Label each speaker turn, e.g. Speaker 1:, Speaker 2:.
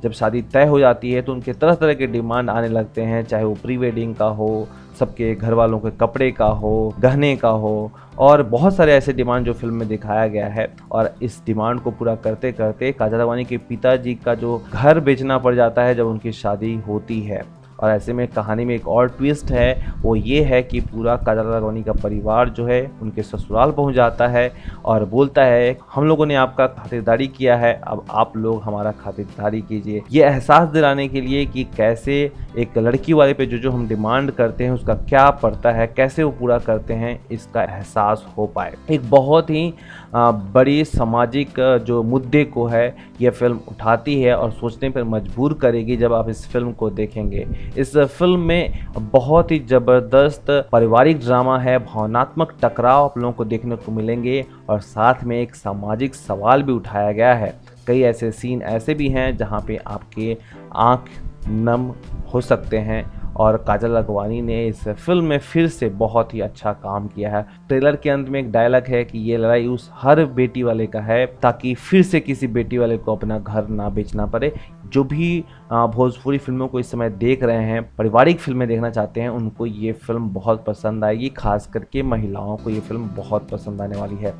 Speaker 1: जब शादी तय हो जाती है तो उनके तरह तरह के डिमांड आने लगते हैं, चाहे वो प्री वेडिंग का हो, सबके घर वालों के कपड़े का हो, गहने का हो, और बहुत सारे ऐसे डिमांड जो फिल्म में दिखाया गया है। और इस डिमांड को पूरा करते करते काजल राघवानी के पिताजी का जो घर बेचना पड़ जाता है जब उनकी शादी होती है। और ऐसे में कहानी में एक और ट्विस्ट है, वो ये है कि पूरा काजल राघवानी का परिवार जो है उनके ससुराल पहुंच जाता है और बोलता है हम लोगों ने आपका खातिरदारी किया है, अब आप लोग हमारा खातिरदारी कीजिए। ये एहसास दिलाने के लिए कि कैसे एक लड़की वाले पे जो जो हम डिमांड करते हैं उसका क्या पड़ता है, कैसे वो पूरा करते हैं, इसका एहसास हो पाए। एक बहुत ही बड़ी सामाजिक जो मुद्दे को है यह फिल्म उठाती है और सोचने पर मजबूर करेगी जब आप इस फिल्म को देखेंगे। इस फिल्म में बहुत ही ज़बरदस्त पारिवारिक ड्रामा है, भावनात्मक टकराव आप लोगों को देखने को मिलेंगे और साथ में एक सामाजिक सवाल भी उठाया गया है। कई ऐसे सीन ऐसे भी हैं जहां पे आपके आंख नम हो सकते हैं और काजल राघवानी ने इस फिल्म में फिर से बहुत ही अच्छा काम किया है। ट्रेलर के अंत में एक डायलॉग है कि ये लड़ाई उस हर बेटी वाले का है ताकि फिर से किसी बेटी वाले को अपना घर ना बेचना पड़े। जो भी भोजपुरी फिल्मों को इस समय देख रहे हैं, पारिवारिक फिल्में देखना चाहते हैं, उनको ये फिल्म बहुत पसंद आएगी। खास करके महिलाओं को ये फिल्म बहुत पसंद आने वाली है।